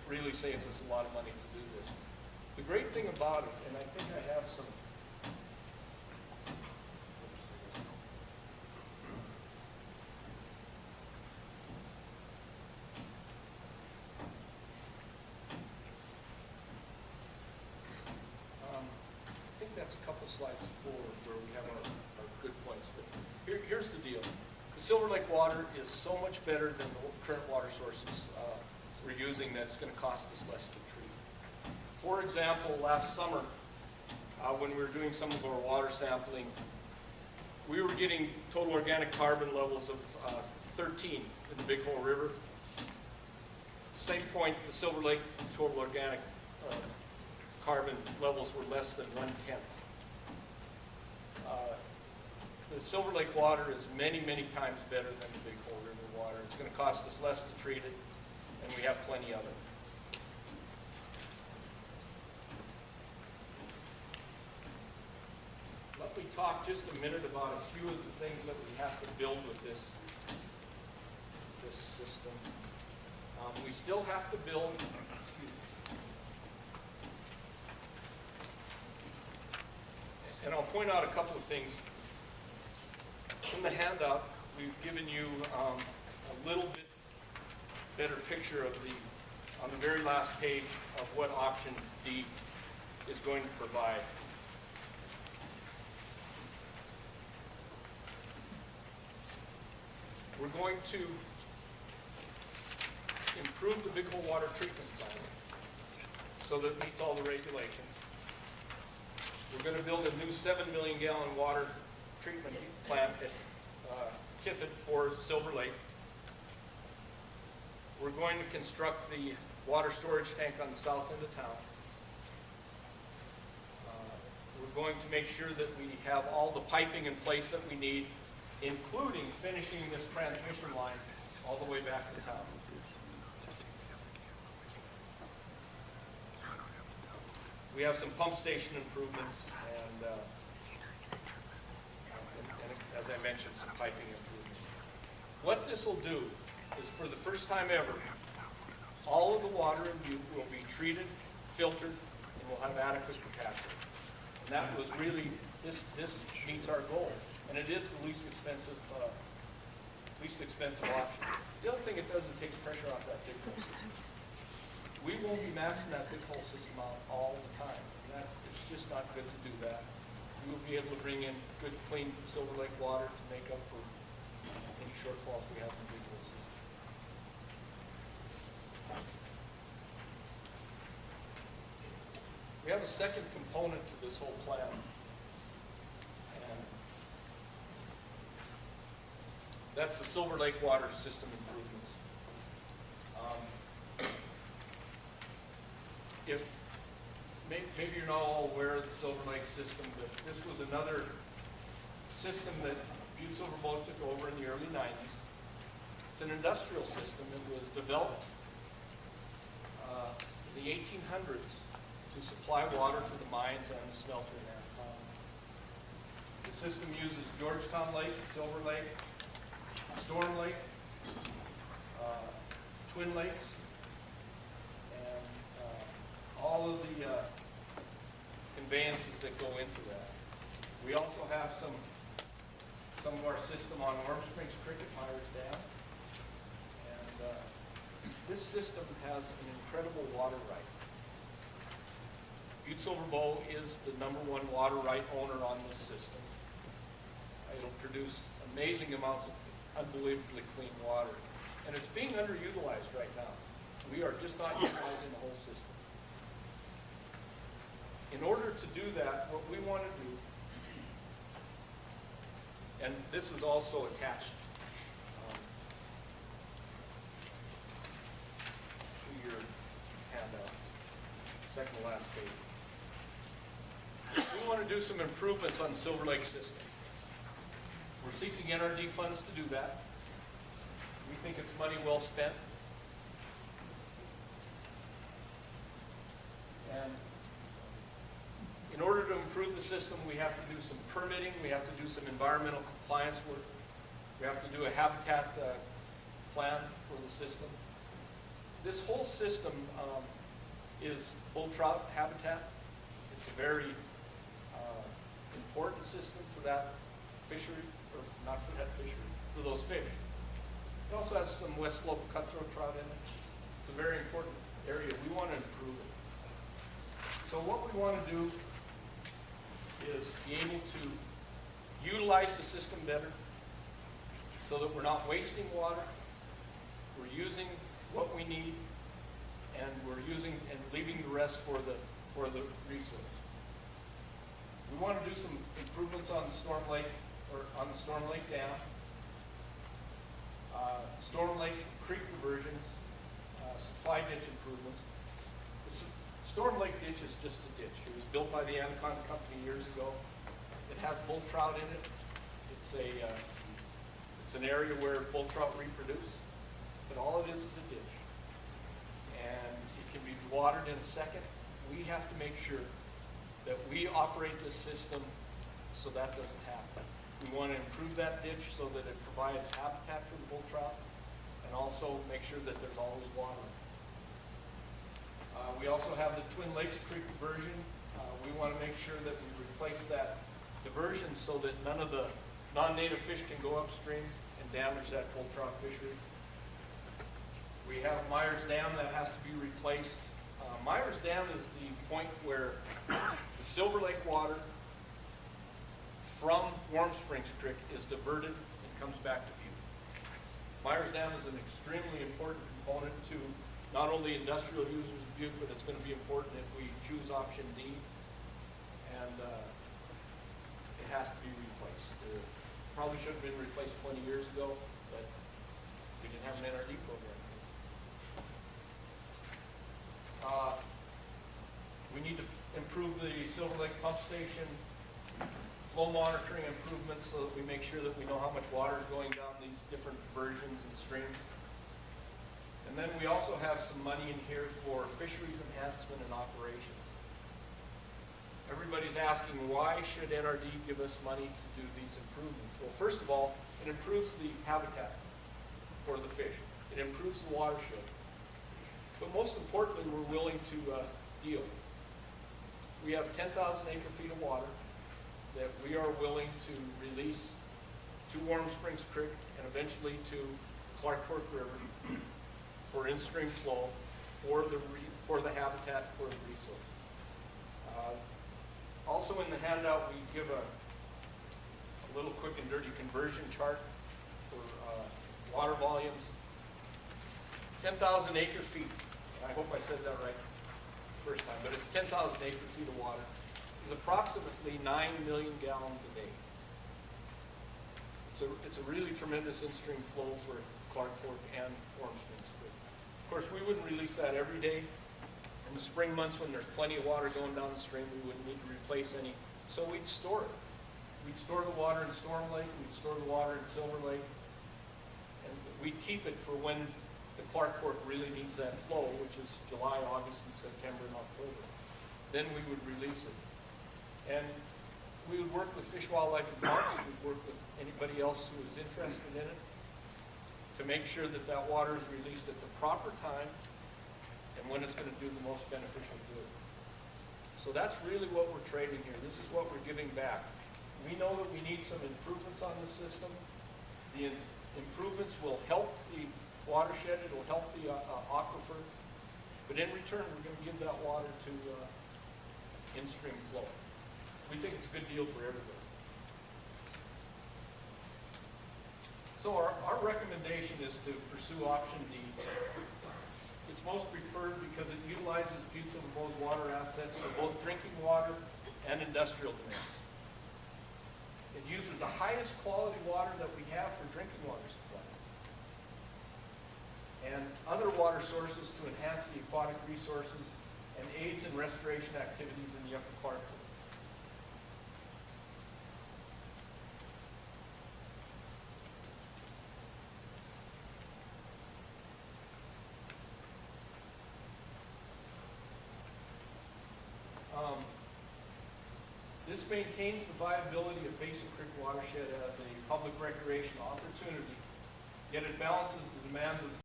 really saves us a lot of money to do this. The great thing about it, and I think I have some, I think that's a couple slides forward where we have our good points. But here's the deal. The Silver Lake water is so much better than the current water sources we're using that it's going to cost us less to treat. For example, last summer, when we were doing some of our water sampling, we were getting total organic carbon levels of 13 in the Big Hole River. At the same point, the Silver Lake total organic carbon levels were less than 1/10. The Silver Lake water is many, many times better than the Big Hole River water. It's going to cost us less to treat it, and we have plenty of it. Let me talk just a minute about a few of the things that we have to build with this system. We still have to build, and I'll point out a couple of things. In the handout, we've given you a little bit better picture of on the very last page of what option D is going to provide. We're going to improve the Big Hole water treatment plant so that it meets all the regulations. We're going to build a new 7 million gallon water treatment plant at Tiffin for Silver Lake. We're going to construct the water storage tank on the south end of town. We're going to make sure that we have all the piping in place that we need, including finishing this transmission line all the way back to town. We have some pump station improvements and as I mentioned, some piping improvements. What this will do is, for the first time ever, all of the water in Butte will be treated, filtered, and will have adequate capacity. And that was really, this meets our goal. And it is the least expensive option. The other thing it does is it takes pressure off that big hole system. We won't be maxing that big hole system out all the time. It's just not good to do that. We will be able to bring in good, clean Silver Lake water to make up for any shortfalls we have in the big hole system. We have a second component to this whole plan. And that's the Silver Lake water system improvements. Maybe you're not all aware of the Silver Lake system, but this was another system that Butte Silver Bow took over in the early 90s. It's an industrial system. It was developed in the 1800s to supply water for the mines and the smelter in that town. The system uses Georgetown Lake, Silver Lake, Storm Lake, Twin Lakes, and all of the conveyances that go into that. We also have some of our system on Warm Springs Cricket, Myers Dam. And this system has an incredible water right. Butte Silver Bow is the #1 water right owner on this system. It'll produce amazing amounts of unbelievably clean water. And it's being underutilized right now. We are just not utilizing the whole system. In order to do that, what we want to do, and this is also attached to your handout, second to last page. We want to do some improvements on the Silver Lake system. We're seeking NRD funds to do that. We think it's money well spent. And in order to improve the system, we have to do some permitting, we have to do some environmental compliance work, we have to do a habitat plan for the system. this whole system is bull trout habitat. It's a very important system for that fishery, or not for that fishery, for those fish. It also has some West Slope cutthroat trout in it. It's a very important area. We want to improve it. So what we want to do is be able to utilize the system better so that we're not wasting water, we're using what we need, and we're using and leaving the rest for the resource. We want to do some improvements on the Storm Lake, or on the Storm Lake Dam, Storm Lake Creek diversions, supply ditch improvements. The Storm Lake ditch is just a ditch. It was built by the Anaconda Company years ago. It has bull trout in it. It's an area where bull trout reproduce, but all it is a ditch. And it can be watered in a second. We have to make sure that we operate this system so that doesn't happen. We want to improve that ditch so that it provides habitat for the bull trout, and also make sure that there's always water. We also have the Twin Lakes Creek diversion. We want to make sure that we replace that diversion so that none of the non-native fish can go upstream and damage that bull trout fishery. We have Myers Dam that has to be replaced. Myers Dam is the point where the Silver Lake water from Warm Springs Creek is diverted and comes back to Butte. Myers Dam is an extremely important component to not only industrial users of Butte, but it's going to be important if we choose option D, and it has to be replaced. It probably should have been replaced 20 years ago, but we didn't have an NRD program. We need to improve the Silver Lake pump station, flow monitoring improvements so that we make sure that we know how much water is going down these different diversions and streams. And then we also have some money in here for fisheries enhancement and operations. Everybody's asking, why should NRD give us money to do these improvements? Well, first of all, it improves the habitat for the fish. It improves the watershed. But most importantly, we're willing to deal. We have 10,000 acre-feet of water that we are willing to release to Warm Springs Creek and eventually to Clark Fork River for in-stream flow, for the habitat, for the resource. Also in the handout, we give a little quick and dirty conversion chart for water volumes. 10,000 acre-feet, and I hope I said that right the first time, but it's 10,000 acre-feet of water, is approximately 9 million gallons a day. It's a really tremendous in-stream flow for Clark Fork and Warm Springs Creek. Of course, we wouldn't release that every day. In the spring months when there's plenty of water going down the stream, we wouldn't need to replace any, so we'd store it. We'd store the water in Storm Lake, we'd store the water in Silver Lake, and we'd keep it for when the Clark Fork really needs that flow, which is July, August, and September, and October. Then we would release it. And we would work with Fish, Wildlife, and Parks, we'd work with anybody else who is interested in it to make sure that that water is released at the proper time and when it's going to do the most beneficial good. So that's really what we're trading here. This is what we're giving back. We know that we need some improvements on the system. The improvements will help the watershed, it will help the aquifer, but in return we're going to give that water to in-stream flow. We think it's a good deal for everybody. So our recommendation is to pursue option D. It's most preferred because it utilizes Butte's and LeBeau's water assets for both drinking water and industrial demands. It uses the highest quality water that we have for drinking water supply and other water sources to enhance the aquatic resources and aids in restoration activities in the Upper Clark Fork. This maintains the viability of Basin Creek watershed as a public recreation opportunity, yet it balances the demands of